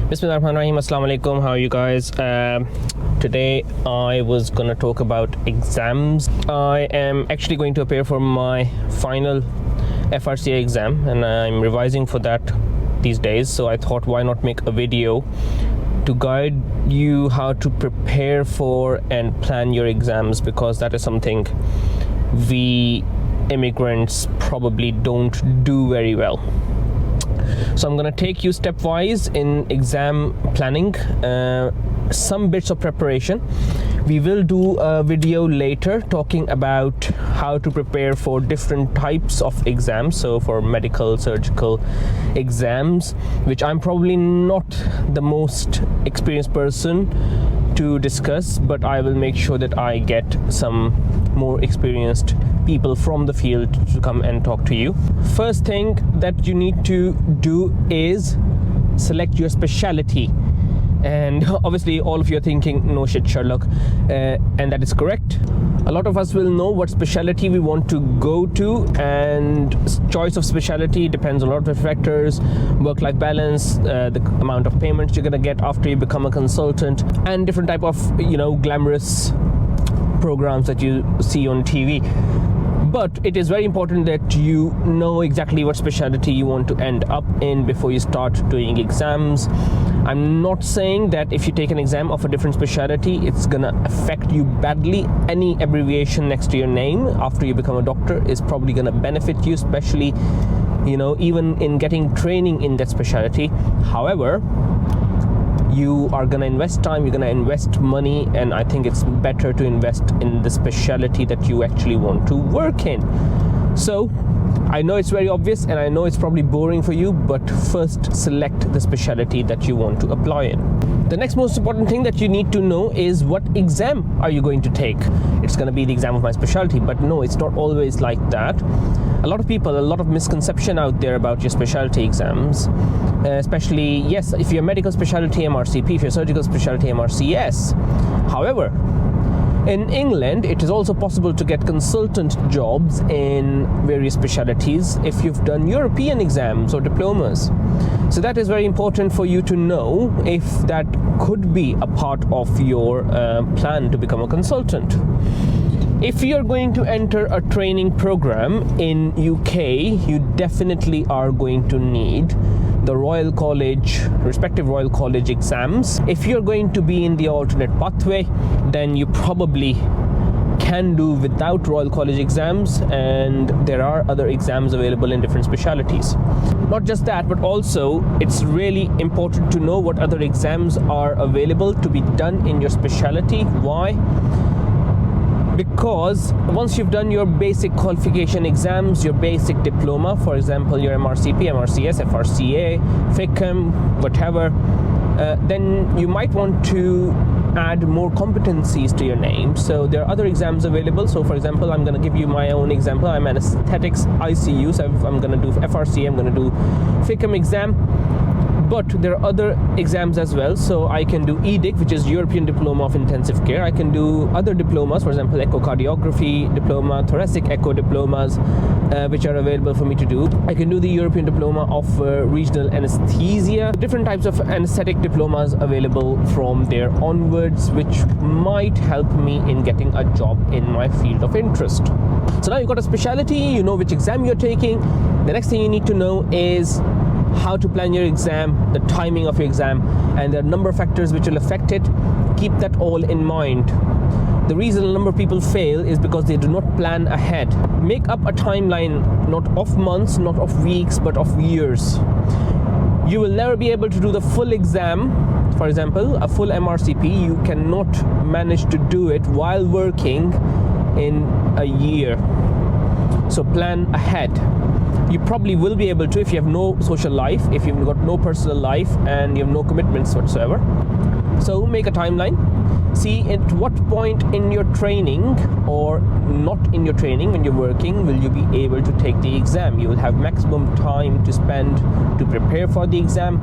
Bismillahirrahmanirrahim. Assalamu alaikum. How are you guys? Today I was gonna talk about exams. I am actually going to appear for my final FRCA exam, and I'm revising for that these days. So I thought, why not make a video to guide you how to prepare for and plan your exams, because that is something we immigrants probably don't do very well. So I'm going to take you stepwise in exam planning, some bits of preparation. We will do a video later talking about how to prepare for different types of exams, so for medical, surgical exams, which I'm probably not the most experienced person to discuss, but I will make sure that I get some more experienced people from the field to come and talk to you. First thing that you need to do is select your specialty. And obviously all of you are thinking, no shit Sherlock, and that is correct. A lot of us will know what specialty we want to go to, and choice of specialty depends on a lot of factors: work-life balance, the amount of payments you're gonna get after you become a consultant, and different type of glamorous programs that you see on TV. But it is very important that you know exactly what specialty you want to end up in before you start doing exams. I'm not saying that if you take an exam of a different specialty, it's gonna affect you badly. Any abbreviation next to your name after you become a doctor is probably gonna benefit you, especially, even in getting training in that specialty. However, you are going to invest time, you're going to invest money, and I think it's better to invest in the specialty that you actually want to work in. So I know it's very obvious and I know it's probably boring for you, but first select the specialty that you want to apply in. The next most important thing that you need to know is what exam are you going to take. It's going to be the exam of my specialty, but no, it's not always like that. A lot of misconception out there about your specialty exams, especially, yes, if you're medical specialty MRCP, if you're surgical specialty MRCS. However, in England, it is also possible to get consultant jobs in various specialties if you've done European exams or diplomas. So that is very important for you to know if that could be a part of your plan to become a consultant. If you're going to enter a training program in UK, you definitely are going to need the respective Royal College exams. If you're going to be in the alternate pathway, then you probably can do without Royal College exams, and there are other exams available in different specialties. Not just that, but also it's really important to know what other exams are available to be done in your specialty. Why? Because once you've done your basic qualification exams, your basic diploma, for example, your MRCP, MRCS, FRCA, FICM, whatever, then you might want to add more competencies to your name. So there are other exams available. So for example, I'm going to give you my own example. I'm an aesthetics ICU, so I'm going to do FRCA, I'm going to do FICM exam. But there are other exams as well. So I can do EDIC, which is European Diploma of Intensive Care. I can do other diplomas, for example, echocardiography diploma, thoracic echo diplomas, which are available for me to do. I can do the European Diploma of Regional Anesthesia. Different types of anesthetic diplomas available from there onwards, which might help me in getting a job in my field of interest. So now you've got a specialty, you know which exam you're taking. The next thing you need to know is how to plan your exam, the timing of your exam, and there are a number of factors which will affect it. Keep that all in mind. The reason a number of people fail is because they do not plan ahead. Make up a timeline, not of months, not of weeks, but of years. You will never be able to do the full exam. For example, a full MRCP, you cannot manage to do it while working in a year. So plan ahead. You probably will be able to if you have no social life, if you've got no personal life, and you have no commitments whatsoever. So make a timeline. See at what point in your training or not in your training when you're working will you be able to take the exam. You will have maximum time to spend to prepare for the exam.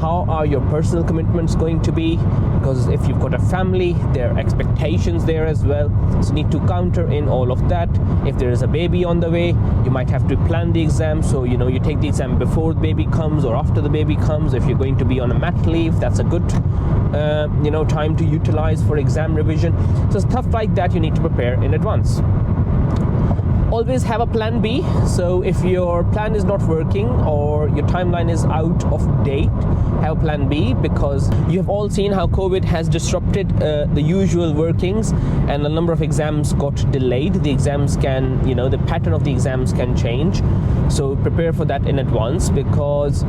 how are your personal commitments going to be, because if you've got a family, there are expectations there as well, so you need to counter in all of that. If there is a baby on the way, you might have to plan the exam, so you take the exam before the baby comes or after the baby comes. If you're going to be on a mat leave, that's a good time to utilize for exam revision. So stuff like that you need to prepare in advance. Always have a plan B. So if your plan is not working or your timeline is out of date, have a plan B, because you have all seen how COVID has disrupted the usual workings, and a number of exams got delayed. The exams can, the pattern of the exams can change. So prepare for that in advance, because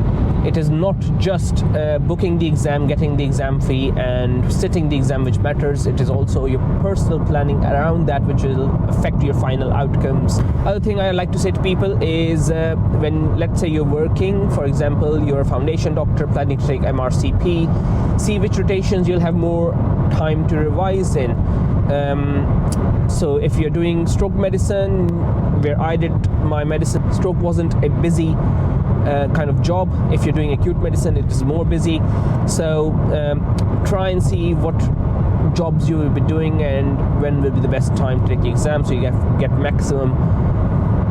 it is not just booking the exam, getting the exam fee and sitting the exam which matters. It is also your personal planning around that which will affect your final outcomes. Other thing I like to say to people is when, let's say, you're working, for example, you're a foundation doctor planning to take MRCP, see which rotations you'll have more time to revise in. So if you're doing stroke medicine, where I did my medicine, stroke wasn't a busy kind of job. If you're doing acute medicine, it is more busy. So try and see what jobs you will be doing and when will be the best time to take the exam, so you get maximum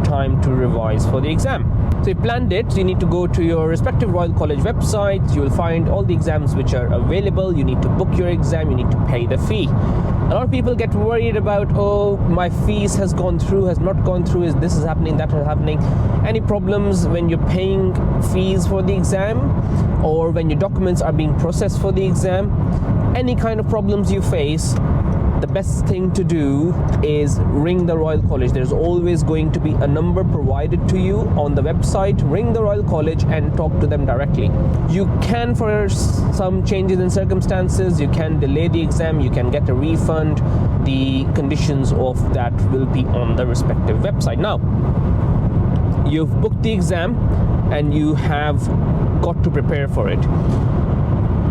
time to revise for the exam. So you planned it, so you need to go to your respective Royal College websites. You will find all the exams which are available. You need to book your exam, you need to pay the fee. A lot of people get worried about, oh, my fees has gone through, has not gone through, this is happening, that is happening. Any problems when you're paying fees for the exam, or when your documents are being processed for the exam, any kind of problems you face, the best thing to do is ring the Royal College. There's always going to be a number provided to you on the website. Ring the Royal College and talk to them directly. You can, for some changes in circumstances, you can delay the exam, you can get a refund. The conditions of that will be on the respective website. Now, you've booked the exam and you have got to prepare for it.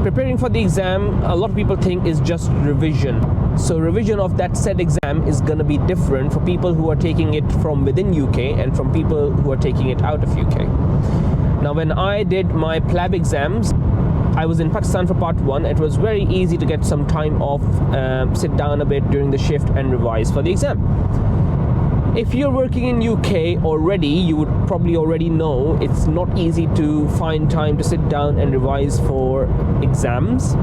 Preparing for the exam, a lot of people think is just revision. So revision of that said exam is going to be different for people who are taking it from within UK and from people who are taking it out of UK. Now, when I did my PLAB exams, I was in Pakistan for part 1. It was very easy to get some time off, sit down a bit during the shift and revise for the exam. If you're working in UK already, you would probably already know it's not easy to find time to sit down and revise for exams.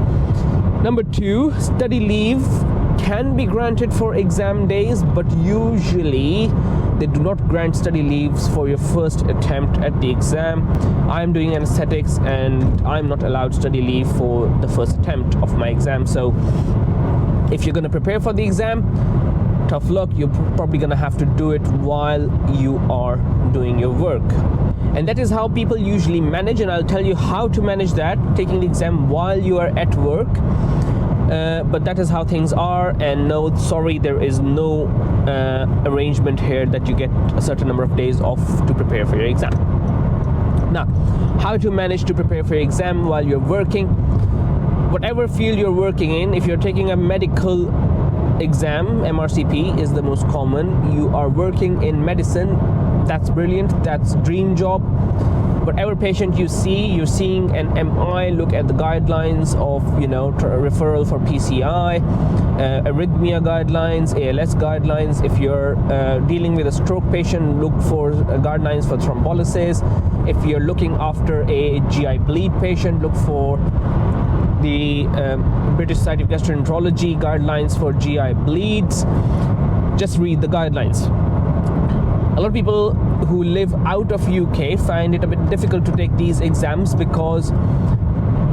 Number 2, study leave can be granted for exam days, but usually they do not grant study leaves for your first attempt at the exam. I'm doing anesthetics and I'm not allowed study leave for the first attempt of my exam. So if you're going to prepare for the exam, tough luck, you're probably going to have to do it while you are doing your work. And that is how people usually manage, and I'll tell you how to manage that, taking the exam while you are at work. But that is how things are, and no, sorry, there is no arrangement here that you get a certain number of days off to prepare for your exam. Now, how to manage to prepare for your exam while you're working. Whatever field you're working in, if you're taking a medical exam, MRCP is the most common. You are working in medicine, that's brilliant, that's dream job. Whatever patient you see, you're seeing an MI, look at the guidelines of, referral for PCI, arrhythmia guidelines, ALS guidelines. If you're dealing with a stroke patient, look for guidelines for thrombolysis. If you're looking after a GI bleed patient, look for the British Society of Gastroenterology guidelines for GI bleeds. Just read the guidelines. A lot of people who live out of UK find it a bit difficult to take these exams because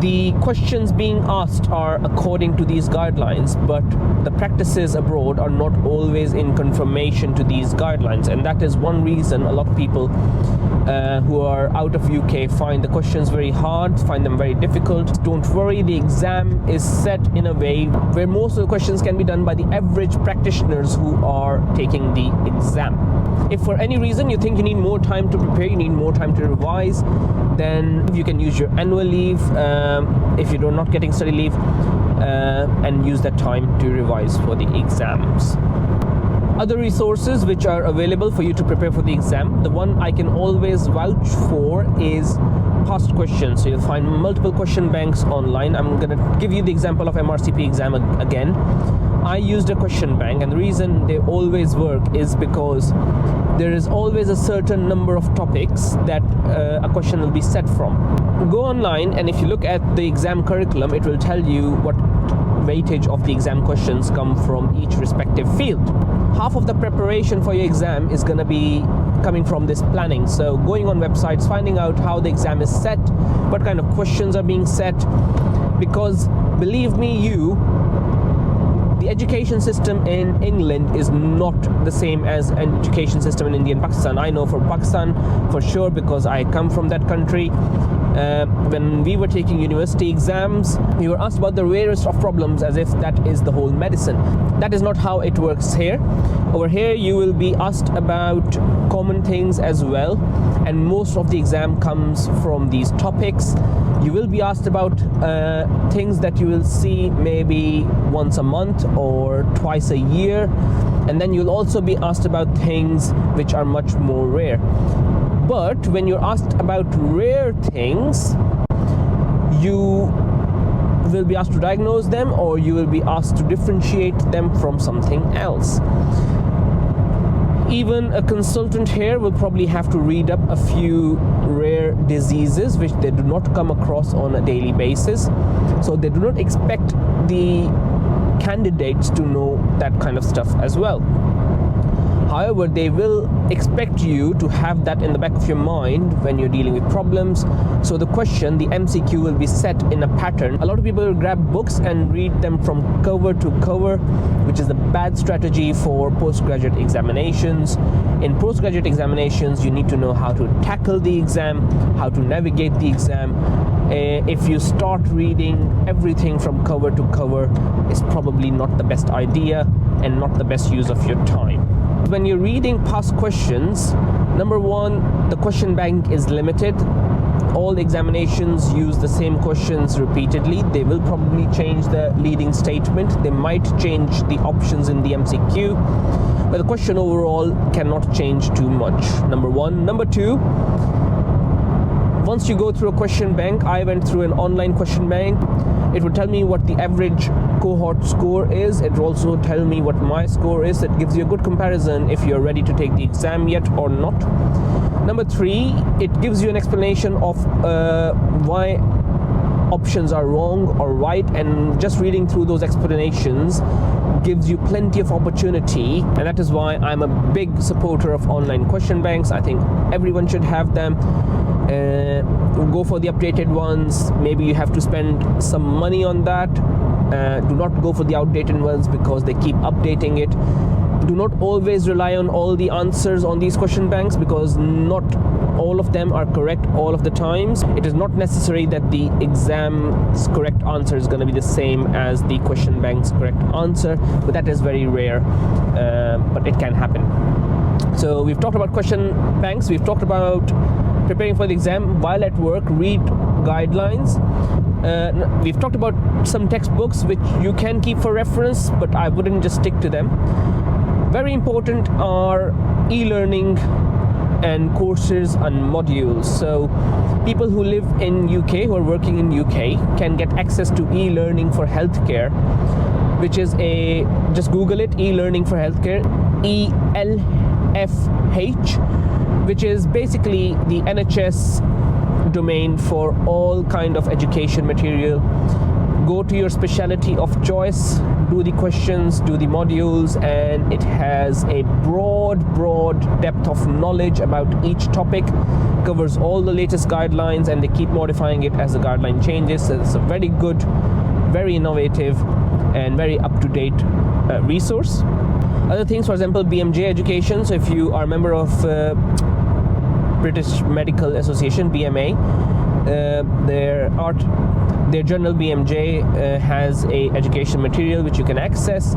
the questions being asked are according to these guidelines, but the practices abroad are not always in confirmation to these guidelines, and that is one reason a lot of people who are out of UK find the questions very hard, find them very difficult. Don't worry, the exam is set in a way where most of the questions can be done by the average practitioners who are taking the exam. If for any reason you think you need more time to prepare, you need more time to revise, then you can use your annual leave if you're not getting study leave and use that time to revise for the exams. Other resources which are available for you to prepare for the exam, the one I can always vouch for is past questions. So you'll find multiple question banks online. I'm going to give you the example of MRCP exam again. I used a question bank, and the reason they always work is because there is always a certain number of topics that a question will be set from. Go online, and if you look at the exam curriculum, it will tell you what weightage of the exam questions come from each respective field. Half of the preparation for your exam is going to be coming from this planning. So going on websites, finding out how the exam is set, what kind of questions are being set, because believe me, the education system in England is not the same as an education system in India and Pakistan. I know for Pakistan for sure, because I come from that country. When we were taking university exams, we were asked about the rarest of problems as if that is the whole medicine. That is not how it works here. Over here you will be asked about common things as well, and most of the exam comes from these topics. You will be asked about things that you will see maybe once a month or twice a year, and then you'll also be asked about things which are much more rare. But when you're asked about rare things, you will be asked to diagnose them, or you will be asked to differentiate them from something else. Even a consultant here will probably have to read up a few rare diseases which they do not come across on a daily basis. So they do not expect the candidates to know that kind of stuff as well. However, they will expect you to have that in the back of your mind when you're dealing with problems. So the question, the MCQ, will be set in a pattern. A lot of people will grab books and read them from cover to cover, which is a bad strategy for postgraduate examinations. In postgraduate examinations, you need to know how to tackle the exam, how to navigate the exam. If you start reading everything from cover to cover, it's probably not the best idea and not the best use of your time. When you're reading past questions, number one, the question bank is limited. All examinations use the same questions repeatedly. They will probably change the leading statement. They might change the options in the MCQ, but the question overall cannot change too much. Number one. Number two, once you go through a question bank, I went through an online question bank. It would tell me what the average cohort score is. It will also tell me what my score is. It gives you a good comparison if you're ready to take the exam yet or not. Number three, it gives you an explanation of why options are wrong or right, and just reading through those explanations gives you plenty of opportunity, and that is why I'm a big supporter of online question banks. I think everyone should have them. Go for the updated ones. Maybe you have to spend some money on that. Do not go for the outdated ones because they keep updating it. Do not always rely on all the answers on these question banks, because not all of them are correct all of the times. It is not necessary that the exam's correct answer is going to be the same as the question bank's correct answer, but that is very rare, but it can happen. So we've talked about question banks, we've talked about preparing for the exam. While at work, read guidelines. We've talked about some textbooks which you can keep for reference, but I wouldn't just stick to them. Very important are e-learning and courses and modules. So people who live in UK, who are working in UK, can get access to e-learning for healthcare, which is just Google it, e-learning for healthcare, ELFH, which is basically the NHS domain for all kind of education material. Go to your speciality of choice, do the questions, do the modules, and it has a broad depth of knowledge about each topic, covers all the latest guidelines, and they keep modifying it as the guideline changes. So it's a very good, very innovative, and very up-to-date resource. Other things, for example, BMJ education. So if you are a member of British Medical Association, BMA, their journal BMJ has a education material which you can access.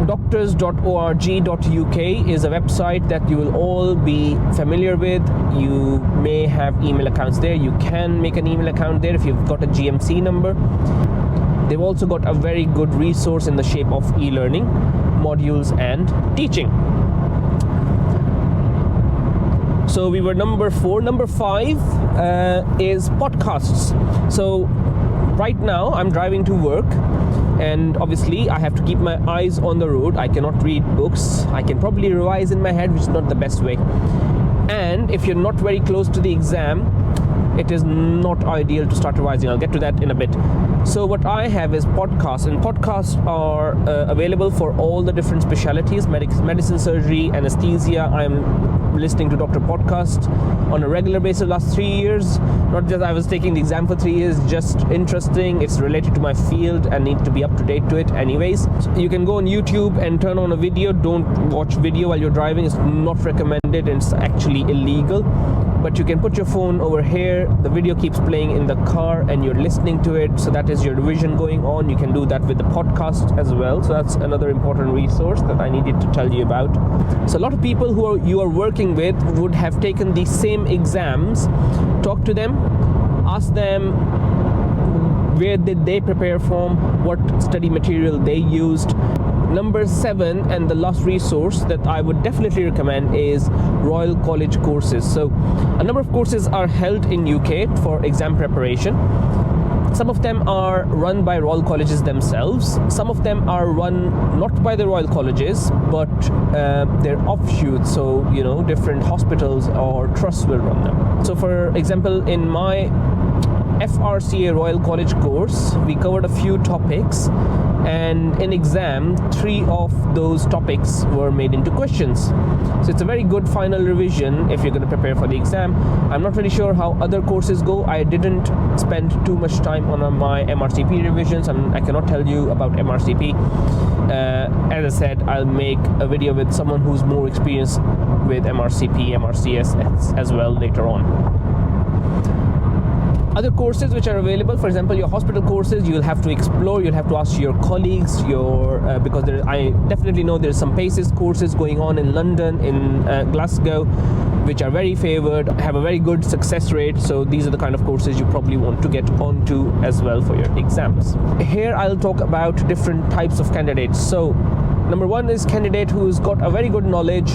Doctors.org.uk is a website that you will all be familiar with. You may have email accounts there. You can make an email account there if you've got a GMC number. They've also got a very good resource in the shape of e-learning, modules and teaching. So we were number 4. Number 5 is podcasts. So right now I'm driving to work, and obviously I have to keep my eyes on the road. I cannot read books. I can probably revise in my head, which is not the best way. And if you're not very close to the exam, it is not ideal to start revising. I'll get to that in a bit. So what I have is podcasts, and podcasts are available for all the different specialties: medicine, surgery, anesthesia. I'm listening to doctor podcast on a regular basis last 3 years. Not just I was taking the exam for 3 years, just interesting. It's related to my field and need to be up to date to it anyways. So you can go on YouTube and turn on a video. Don't watch video while you're driving. It's not recommended, and it's actually illegal. But you can put your phone over here, the video keeps playing in the car and you're listening to it, so that is your revision going on. You can do that with the podcast as well, so that's another important resource that I needed to tell you about. So a lot of people who you are working with would have taken the same exams. Talk to them, ask them where did they prepare from, what study material they used. Number 7, and the last resource that I would definitely recommend, is Royal College courses. So a number of courses are held in UK for exam preparation. Some of them are run by Royal Colleges themselves. Some of them are run not by the Royal Colleges, but they're offshoots. So, different hospitals or trusts will run them. So for example, in my FRCA Royal College course, we covered a few topics, and in exam 3 of those topics were made into questions. So it's a very good final revision if you're going to prepare for the exam. I'm not really sure how other courses go. I didn't spend too much time on my MRCP revisions, and I cannot tell you about MRCP. As I said, I'll make a video with someone who's more experienced with MRCP, MRCS as well later on. Other courses which are available, for example, your hospital courses, you'll have to explore, you'll have to ask your colleagues, because I definitely know there's some PACES courses going on in London, in Glasgow, which are very favored, have a very good success rate. So these are the kind of courses you probably want to get onto as well for your exams. Here I'll talk about different types of candidates. So number 1 is candidate who's got a very good knowledge,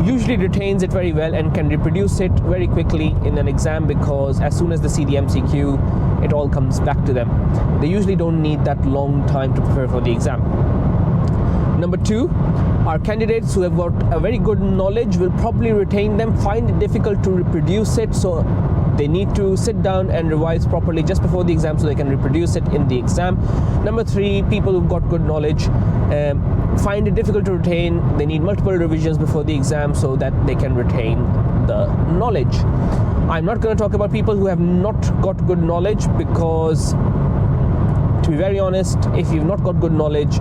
usually retains it very well and can reproduce it very quickly in an exam, because as soon as they see the MCQ, it all comes back to them. They usually don't need that long time to prepare for the exam. Number 2 are candidates who have got a very good knowledge, will probably retain them, find it difficult to reproduce it, so they need to sit down and revise properly just before the exam so they can reproduce it in the exam. Number 3, people who've got good knowledge find it difficult to retain. They need multiple revisions before the exam so that they can retain the knowledge. I'm not going to talk about people who have not got good knowledge, because to be very honest, if you've not got good knowledge,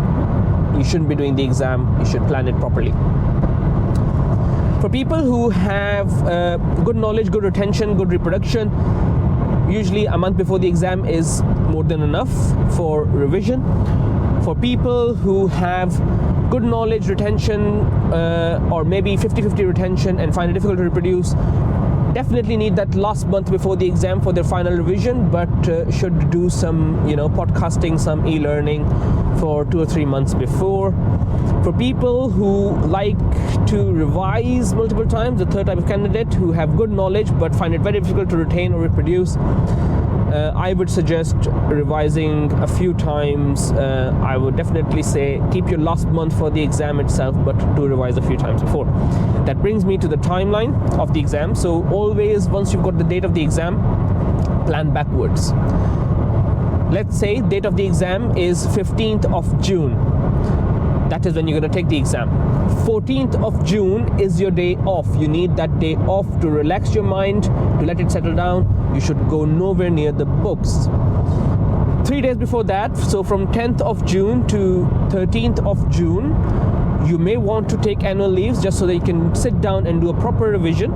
you shouldn't be doing the exam. You should plan it properly. For people who have good knowledge, good retention, good reproduction, usually a month before the exam is more than enough for revision. For people who have good knowledge, retention, or maybe 50-50 retention and find it difficult to reproduce, definitely need that last month before the exam for their final revision, but should do some podcasting, some e-learning for 2 or 3 months before. For people who like to revise multiple times, the third type of candidate, who have good knowledge but find it very difficult to retain or reproduce, I would suggest revising a few times. I would definitely say keep your last month for the exam itself, but do revise a few times before. That brings me to the timeline of the exam. So always, once you've got the date of the exam, plan backwards. Let's say date of the exam is 15th of June. That is when you're going to take the exam. 14th of June is your day off. You need that day off to relax your mind, to let it settle down. You should go nowhere near the books. 3 days before that, so from 10th of June to 13th of June, you may want to take annual leaves just so that you can sit down and do a proper revision.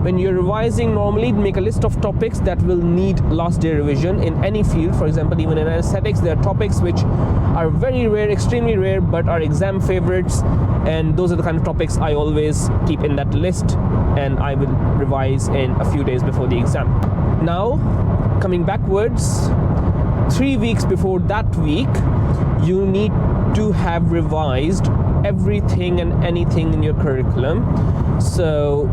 When you're revising, normally make a list of topics that will need last day revision in any field. For example, even in anesthetics, there are topics which are very rare, extremely rare, but are exam favorites, and those are the kind of topics I always keep in that list, and I will revise in a few days before the exam. Now, coming backwards, 3 weeks before that week, you need to have revised everything and anything in your curriculum. So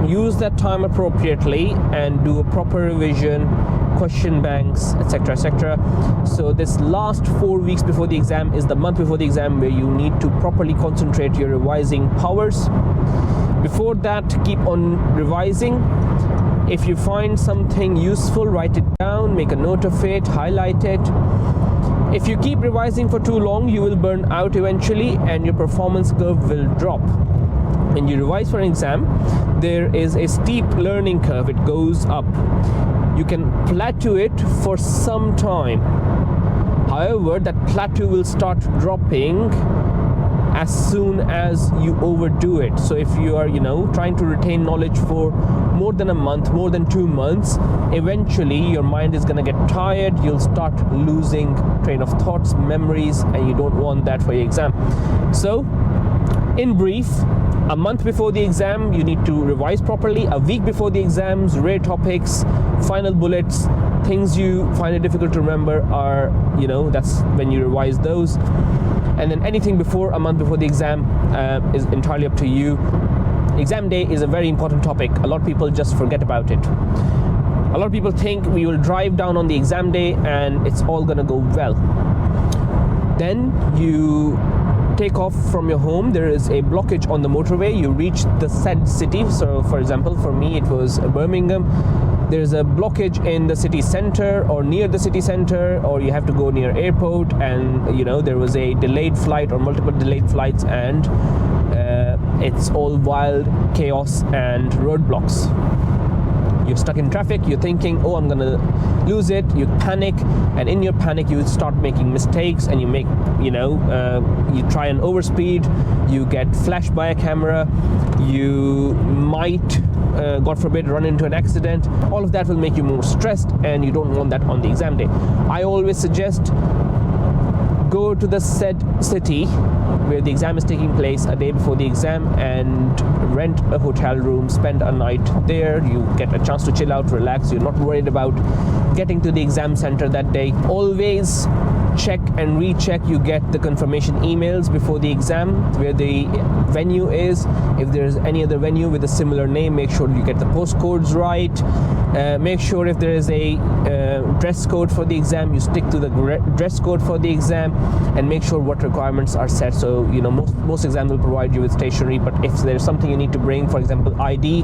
use that time appropriately and do a proper revision, question banks, etc., etc. So this last 4 weeks before the exam is the month before the exam where you need to properly concentrate your revising powers. Before that, keep on revising. If you find something useful, write it down, make a note of it, highlight it. If you keep revising for too long, you will burn out eventually and your performance curve will drop. When you revise for an exam, there is a steep learning curve. It goes up. You can plateau it for some time. However, that plateau will start dropping as soon as you overdo it. So if you are, trying to retain knowledge for more than a month, more than 2 months, eventually your mind is going to get tired. You'll start losing train of thoughts, memories, and you don't want that for your exam. So, in brief, a month before the exam, you need to revise properly. A week before the exams, rare topics, final bullets, things you find it difficult to remember are, that's when you revise those. And then anything before a month before the exam is entirely up to you. Exam day is a very important topic. A lot of people just forget about it. A lot of people think we will drive down on the exam day and it's all gonna go well. Then you take off from your home. There is a blockage on the motorway. You reach the said city. So for example, for me it was Birmingham. There's a blockage in the city center or near the city center, or you have to go near airport, and there was a delayed flight or multiple delayed flights, and it's all wild chaos and roadblocks. You're stuck in traffic, you're thinking, oh, I'm gonna lose it. You panic, and in your panic you start making mistakes, and you make you try and overspeed, you get flashed by a camera, you might God forbid run into an accident. All of that will make you more stressed, and you don't want that on the exam day. I always suggest go to the said city where the exam is taking place a day before the exam and rent a hotel room, spend a night there. You get a chance to chill out, relax. You're not worried about getting to the exam center that day. Always check and recheck. You get the confirmation emails before the exam where the venue is. If there's any other venue with a similar name, make sure you get the postcodes right. Make sure if there is a dress code for the exam, you stick to the dress code for the exam, and make sure what requirements are set. So most exams will provide you with stationery, but if there's something you need to bring, for example ID,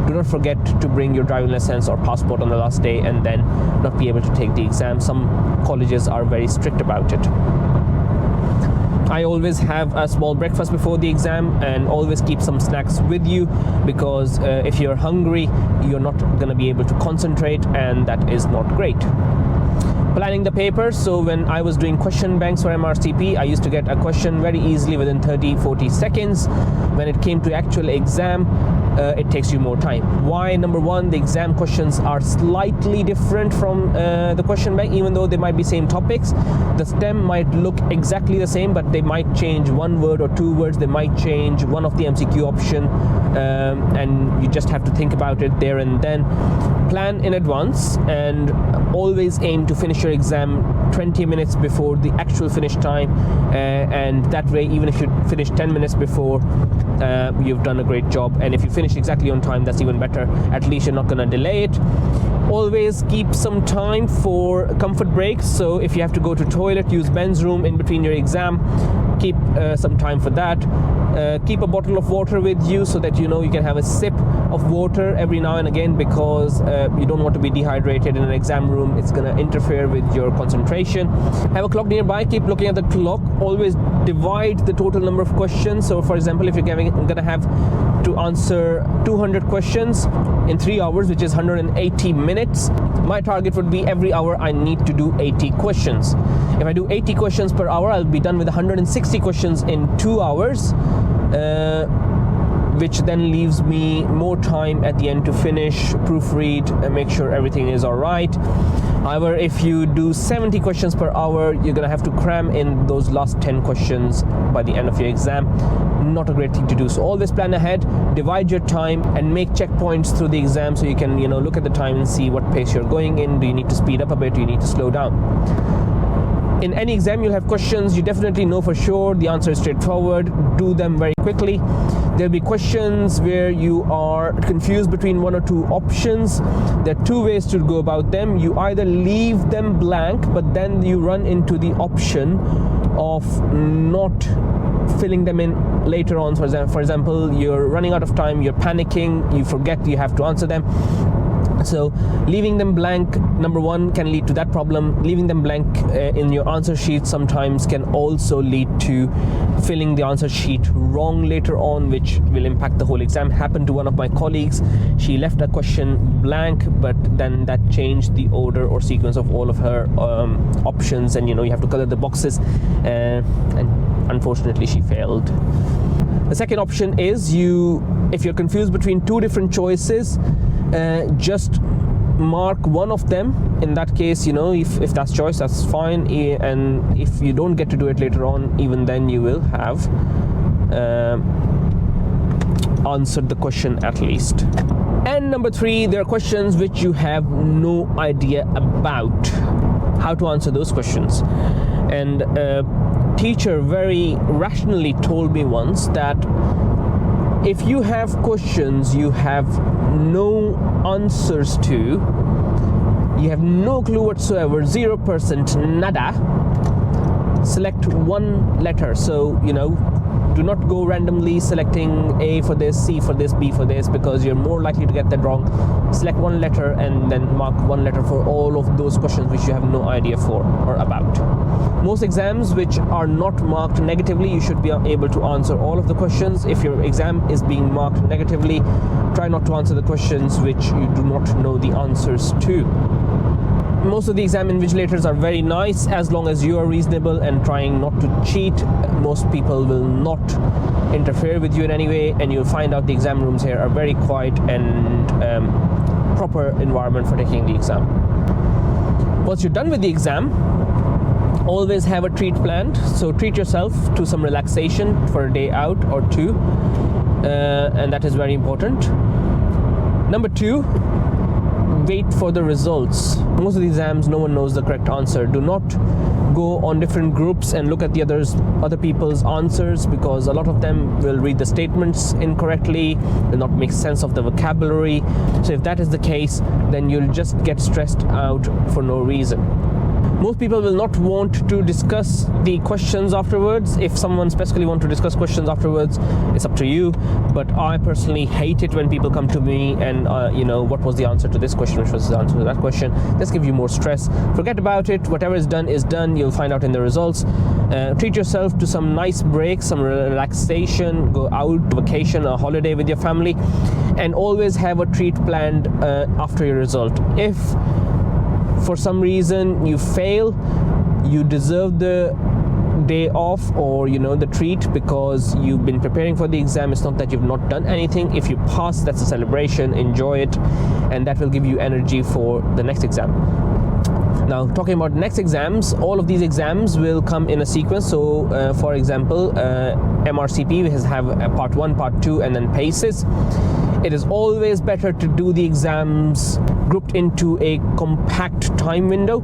do not forget to bring your driving license or passport on the last day and then not be able to take the exam. Some colleges are very strict about it. I always have a small breakfast before the exam and always keep some snacks with you, because if you're hungry, you're not going to be able to concentrate, and that is not great. Planning the paper. So when I was doing question banks for MRCP, I used to get a question very easily within 30-40 seconds. When it came to actual exam, it takes you more time. Why? Number one, the exam questions are slightly different from the question bank. Even though they might be same topics, the stem might look exactly the same, but they might change one word or two words. They might change one of the MCQ option, and you just have to think about it there and then. Plan in advance and always aim to finish your exam 20 minutes before the actual finish time, and that way, even if you finish 10 minutes before, you've done a great job. And if you finish exactly on time, that's even better. At least you're not going to delay it. Always keep some time for comfort breaks. So if you have to go to toilet, use men's room in between your exam. Keep some time for that. Keep a bottle of water with you so that you can have a sip of water every now and again, because you don't want to be dehydrated in an exam room. It's going to interfere with your concentration. Have a clock nearby. Keep looking at the clock. Always divide the total number of questions. So for example, if you're going to have to answer 200 questions in 3 hours, which is 180 minutes, my target would be every hour I need to do 80 questions. If I do 80 questions per hour, I'll be done with 160 questions in 2 hours, which then leaves me more time at the end to finish, proofread, and make sure everything is all right. However, if you do 70 questions per hour, you're going to have to cram in those last 10 questions by the end of your exam. Not a great thing to do. So always plan ahead, divide your time, and make checkpoints through the exam so you can look at the time and see what pace you're going in. Do you need to speed up a bit? Do you need to slow down? In any exam you'll have questions you definitely know for sure the answer is straightforward. Do them very quickly. There'll be questions where you are confused between one or two options. There are two ways to go about them. You either leave them blank, but then you run into the option of not filling them in later on. For example, you're running out of time, you're panicking, you forget you have to answer them. So leaving them blank, number one, can lead to that problem. Leaving them blank in your answer sheet sometimes can also lead to filling the answer sheet wrong later on, which will impact the whole exam. Happened to one of my colleagues. She left a question blank, but then that changed the order or sequence of all of her options, and you have to color the boxes, and unfortunately she failed. The second option is if you're confused between two different choices, just mark one of them. In that case, if that's choice, that's fine, and if you don't get to do it later on, even then you will have answered the question at least. And number three, there are questions which you have no idea about how to answer those questions. And a teacher very rationally told me once that if you have questions you have no answers to, you have no clue whatsoever, 0%, nada, select one letter. So do not go randomly selecting A for this, C for this, B for this, because you're more likely to get that wrong. Select one letter and then mark one letter for all of those questions which you have no idea for or about. Most exams which are not marked negatively, you should be able to answer all of the questions. If your exam is being marked negatively, try not to answer the questions which you do not know the answers to. Most of the exam invigilators are very nice as long as you are reasonable and trying not to cheat. Most people will not interfere with you in any way, and you'll find out the exam rooms here are very quiet and proper environment for taking the exam. Once you're done with the exam, always have a treat planned. So treat yourself to some relaxation for a day out or two, and that is very important. Number two, wait for the results. Most of the exams, no one knows the correct answer. Do not go on different groups and look at the other people's answers, because a lot of them will read the statements incorrectly, will not make sense of the vocabulary. So if that is the case, then you'll just get stressed out for no reason. Most people will not want to discuss the questions afterwards. If someone specifically wants to discuss questions afterwards, it's up to you. But I personally hate it when people come to me and, what was the answer to this question, which was the answer to that question. This gives you more stress. Forget about it. Whatever is done is done. You'll find out in the results. Treat yourself to some nice breaks, some relaxation, go out, vacation, a holiday with your family, and always have a treat planned after your result. If for some reason you fail, you deserve the day off or the treat, because you've been preparing for the exam. It's not that you've not done anything. If you pass, that's a celebration. Enjoy it, and that will give you energy for the next exam. Now, talking about next exams, all of these exams will come in a sequence. So for example, MRCP has have part 1, part 2, and then PACES. It is always better to do the exams grouped into a compact time window,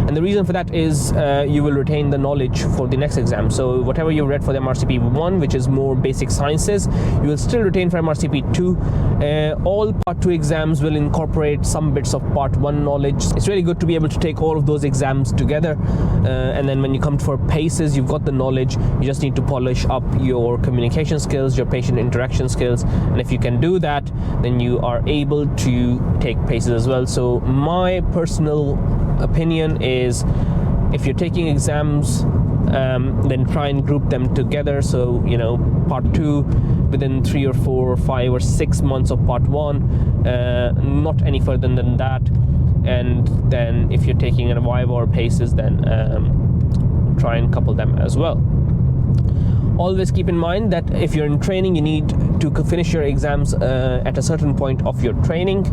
and the reason for that is you will retain the knowledge for the next exam. So whatever you read for the MRCP 1, which is more basic sciences, you will still retain for MRCP 2. All part 2 exams will incorporate some bits of part 1 knowledge. It's really good to be able to take all of those exams together, and then when you come for PACES, you've got the knowledge. You just need to polish up your communication skills, your patient interaction skills, and if you can do that, then you are able to take PACES as well. So my personal opinion is, if you're taking exams, then try and group them together. So part 2 within 3 or 4 or 5 or 6 months of part 1, not any further than that. And then if you're taking a Viva or PACES, then try and couple them as well. Always keep in mind that if you're in training, you need to finish your exams at a certain point of your training.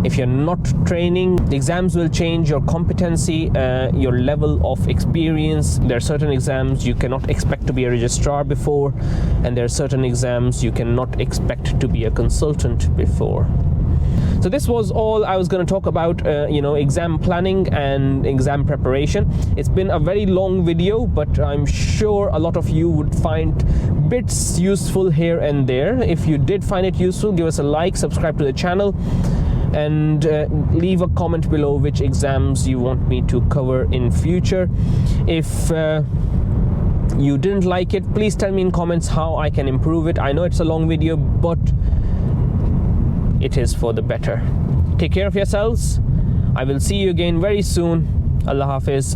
If you're not training, the exams will change your competency, your level of experience. There are certain exams you cannot expect to be a registrar before, and there are certain exams you cannot expect to be a consultant before. So this was all I was going to talk about, exam planning and exam preparation. It's been a very long video, but I'm sure a lot of you would find bits useful here and there. If you did find it useful, give us a like, subscribe to the channel, and leave a comment below which exams you want me to cover in future. If you didn't like it, please tell me in comments how I can improve it. I know it's a long video, but it is for the better. Take care of yourselves. I will see you again very soon. Allah Hafiz.